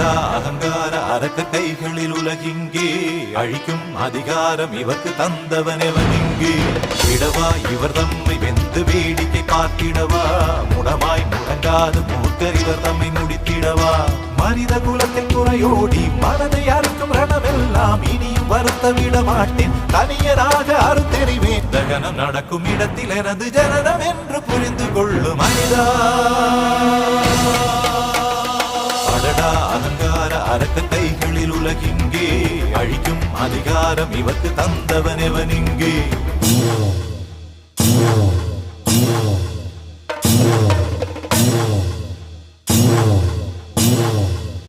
அடடா அகங்கார அரக்க கைகளில் உலகிங்கே அழிக்கும் அதிகாரம் இவர்க்கு தந்தவனெவன் இங்கே விடவா இவர் தம்மை வெந்து வேடிக்கை பார்த்திடவா முடமாய் முடங்காது மூர்க்கர் இவர் தம்மை முடித்திடவா மனித குலத்தில் குறையோடி மனதை அறுக்கும் ரணமெல்லாம் இனியும் வருத்த விட மாட்டேன் தனியராக அறுத்தெறிவேன் தகனம் நடக்கும் இடத்தில் எனது ஜனனம் என்று புரிந்து கொள்ளும் மனிதா அடடா அகங்கார அரக்க கைகளில் உலகிங்கே அழிக்கும் அதிகாரம் இவர்க்கு தந்தவனெவன் இங்கே